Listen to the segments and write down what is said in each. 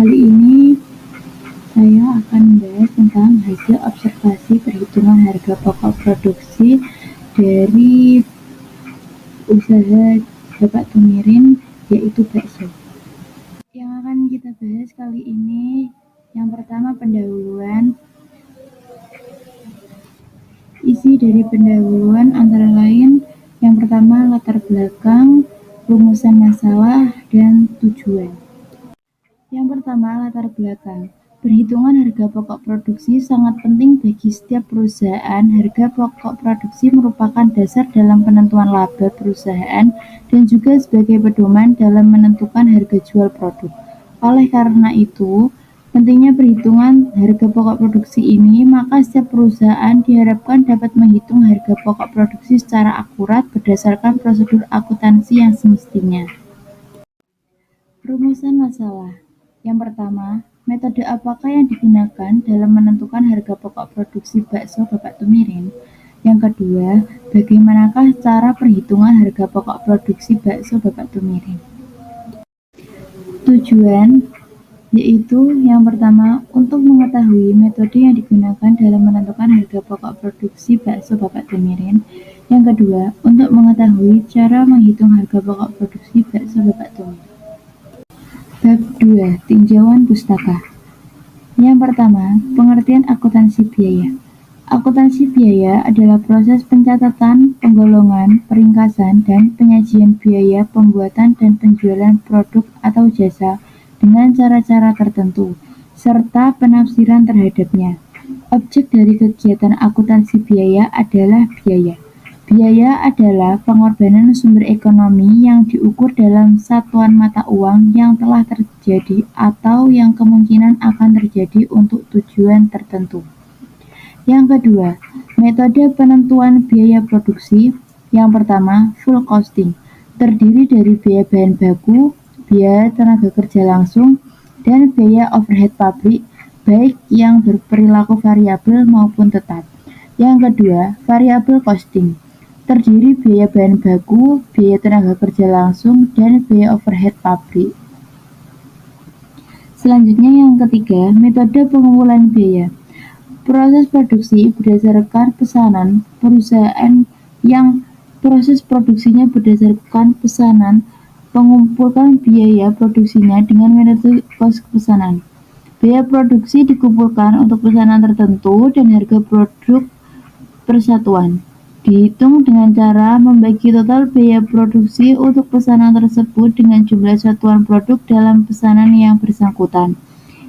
Kali ini saya akan membahas tentang hasil observasi perhitungan harga pokok produksi dari usaha Bapak Tumirin, yaitu bakso. Yang akan kita bahas kali ini, yang pertama pendahuluan. Isi dari pendahuluan antara lain yang pertama latar belakang, rumusan masalah, dan tujuan. Yang pertama, latar belakang. Perhitungan harga pokok produksi sangat penting bagi setiap perusahaan. Harga pokok produksi merupakan dasar dalam penentuan laba perusahaan dan juga sebagai pedoman dalam menentukan harga jual produk. Oleh karena itu, pentingnya perhitungan harga pokok produksi ini, maka setiap perusahaan diharapkan dapat menghitung harga pokok produksi secara akurat berdasarkan prosedur akuntansi yang semestinya. Rumusan masalah. Yang pertama, metode apakah yang digunakan dalam menentukan harga pokok produksi bakso Bapak Tumirin? Yang kedua, bagaimanakah cara perhitungan harga pokok produksi bakso Bapak Tumirin? Tujuan, yaitu yang pertama, untuk mengetahui metode yang digunakan dalam menentukan harga pokok produksi bakso Bapak Tumirin. Yang kedua, untuk mengetahui cara menghitung harga pokok produksi bakso Bapak Tumirin. Bab 2. Tinjauan pustaka. Yang pertama, pengertian akuntansi biaya. Akuntansi biaya adalah proses pencatatan, penggolongan, peringkasan, dan penyajian biaya pembuatan dan penjualan produk atau jasa dengan cara-cara tertentu, serta penafsiran terhadapnya. Objek dari kegiatan akuntansi biaya adalah biaya. Biaya adalah pengorbanan sumber ekonomi yang diukur dalam satuan mata uang yang telah terjadi atau yang kemungkinan akan terjadi untuk tujuan tertentu. Yang kedua, metode penentuan biaya produksi. Yang pertama, full costing, terdiri dari biaya bahan baku, biaya tenaga kerja langsung, dan biaya overhead pabrik, baik yang berperilaku variabel maupun tetap. Yang kedua, variable costing, terdiri biaya bahan baku, biaya tenaga kerja langsung, dan biaya overhead pabrik. Selanjutnya yang ketiga, metode pengumpulan biaya. Proses produksi berdasarkan pesanan perusahaan yang proses produksinya berdasarkan pesanan, mengumpulkan biaya produksinya dengan metode kos pesanan. Biaya produksi dikumpulkan untuk pesanan tertentu dan harga produk persatuan dihitung dengan cara membagi total biaya produksi untuk pesanan tersebut dengan jumlah satuan produk dalam pesanan yang bersangkutan.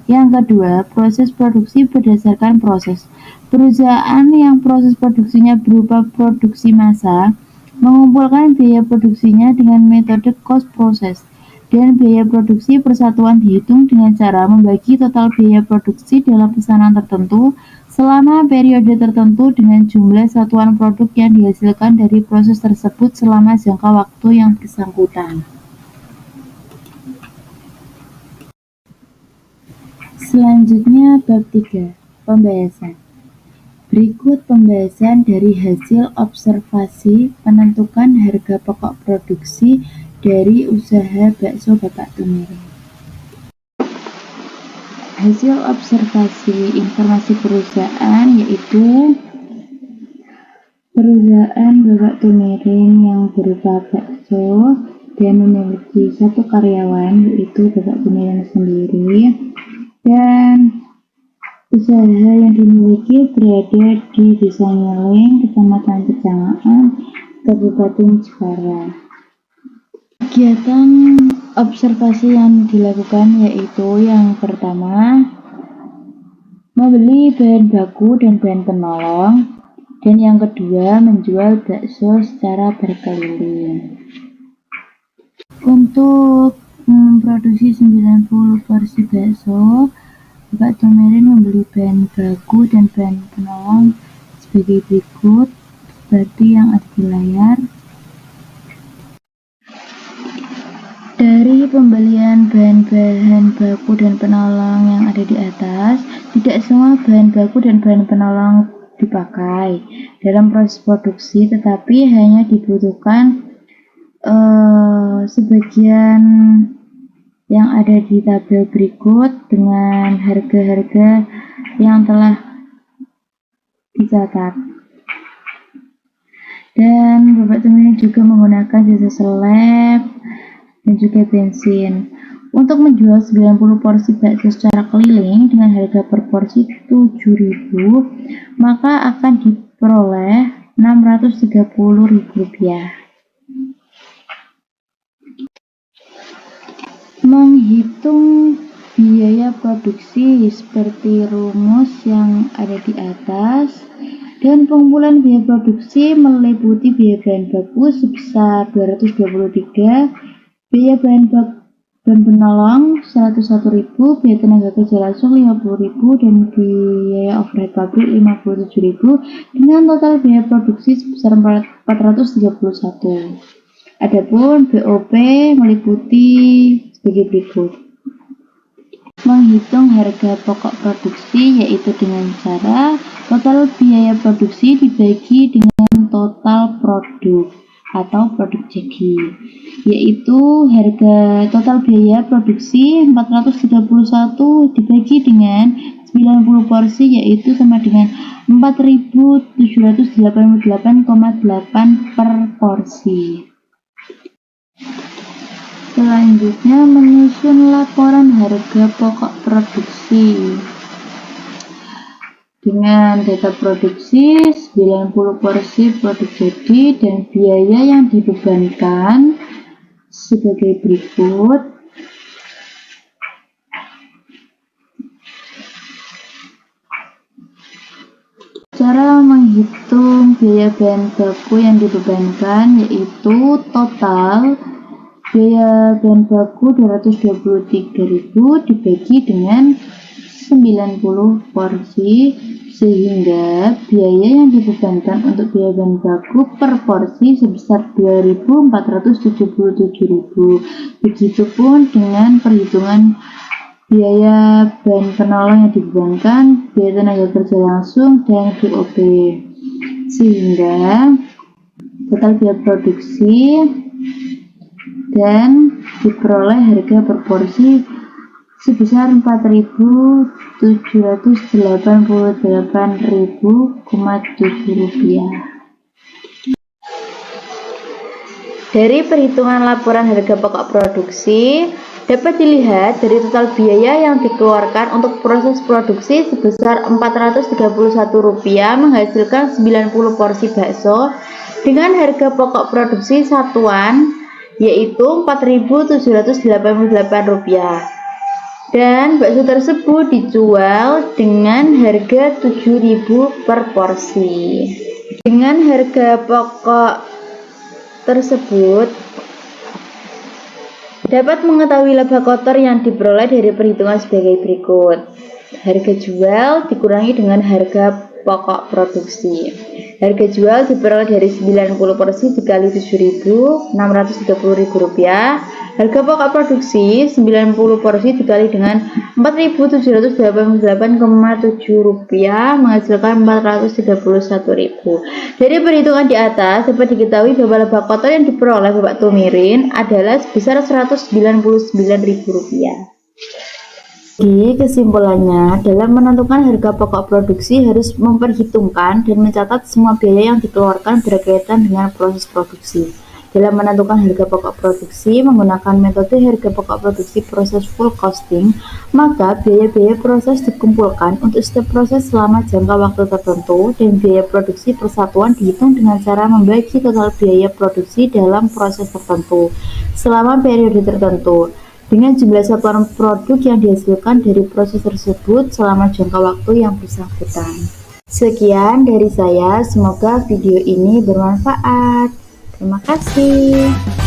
Yang kedua, proses produksi berdasarkan proses. Perusahaan yang proses produksinya berupa produksi massal mengumpulkan biaya produksinya dengan metode cost process, dan biaya produksi persatuan dihitung dengan cara membagi total biaya produksi dalam pesanan tertentu selama periode tertentu dengan jumlah satuan produk yang dihasilkan dari proses tersebut selama jangka waktu yang bersangkutan. Selanjutnya bab 3, pembahasan. Berikut pembahasan dari hasil observasi penentukan harga pokok produksi dari usaha bakso Bapak Tumirin. Hasil observasi informasi perusahaan yaitu perusahaan Bapak Tumirin yang berupa bakso dan memiliki satu karyawan yaitu Bapak Tumirin sendiri, dan usaha yang dimiliki berada di Desa Nyeling, Kecamatan Kejangaan, Kabupaten Jepara. Kegiatan observasi yang dilakukan yaitu yang pertama, membeli bahan baku dan bahan penolong, dan yang kedua, menjual bakso secara berkeliling. Untuk memproduksi 90 porsi bakso, Bapak Tumirin membeli bahan baku dan bahan penolong sebagai berikut, seperti yang ada di layar. Dari pembelian bahan-bahan baku dan penolong yang ada di atas, tidak semua bahan baku dan bahan penolong dipakai dalam proses produksi, tetapi hanya dibutuhkan sebagian yang ada di tabel berikut dengan harga-harga yang telah dicatat. Dan Bapak Temiri juga menggunakan jasa seleb dan juga bensin. Untuk menjual 90 porsi bakso secara keliling dengan harga per porsi 7.000, maka akan diperoleh Rp630.000. Menghitung biaya produksi seperti rumus yang ada di atas, dan pengumpulan biaya produksi meliputi biaya bahan baku sebesar 223, biaya bahan penolong 101.000, biaya tenaga kerja langsung 50.000, dan biaya overhead pabrik 57.000, dengan total biaya produksi sebesar 431. Adapun BOP meliputi sebagai berikut. Menghitung harga pokok produksi yaitu dengan cara total biaya produksi dibagi dengan total produk atau produk jadi, yaitu harga total biaya produksi 431 dibagi dengan 90 porsi yaitu sama dengan 4.788,8 per porsi. Selanjutnya menyusun laporan harga pokok produksi dengan data produksi 90 porsi produk jadi dan biaya yang dibebankan sebagai berikut. Cara menghitung biaya bahan baku yang dibebankan yaitu total biaya bahan baku 223.000 dibagi dengan 90 porsi, sehingga biaya yang dibebankan untuk biaya bahan baku per porsi sebesar 2.477.000. Begitupun dengan perhitungan biaya bahan penolong yang dibebankan, biaya tenaga kerja langsung, dan BOP, sehingga total biaya produksi dan diperoleh harga per porsi sebesar 4.788.7 rupiah. Dari perhitungan laporan harga pokok produksi dapat dilihat dari total biaya yang dikeluarkan untuk proses produksi sebesar Rp431 menghasilkan 90 porsi bakso dengan harga pokok produksi satuan yaitu Rp4.788, dan bakso tersebut dijual dengan harga 7.000 per porsi. Dengan harga pokok tersebut dapat mengetahui laba kotor yang diperoleh dari perhitungan sebagai berikut. Harga jual dikurangi dengan harga pokok produksi. Harga jual diperoleh dari 90 porsi dikali Rp7.000, Rp630.000. Harga pokok produksi 90 porsi dikali dengan Rp4.788,7 menghasilkan Rp431.000. Dari perhitungan di atas dapat diketahui bahwa laba kotor yang diperoleh Bapak Tumirin adalah sebesar Rp199.000. Jadi kesimpulannya, dalam menentukan harga pokok produksi harus memperhitungkan dan mencatat semua biaya yang dikeluarkan berkaitan dengan proses produksi. Dalam menentukan harga pokok produksi menggunakan metode harga pokok produksi proses full costing, maka biaya-biaya proses dikumpulkan untuk setiap proses selama jangka waktu tertentu, dan biaya produksi persatuan dihitung dengan cara membagi total biaya produksi dalam proses tertentu selama periode tertentu dengan jumlah satuan produk yang dihasilkan dari proses tersebut selama jangka waktu yang bersangkutan. Sekian dari saya, semoga video ini bermanfaat. Terima kasih.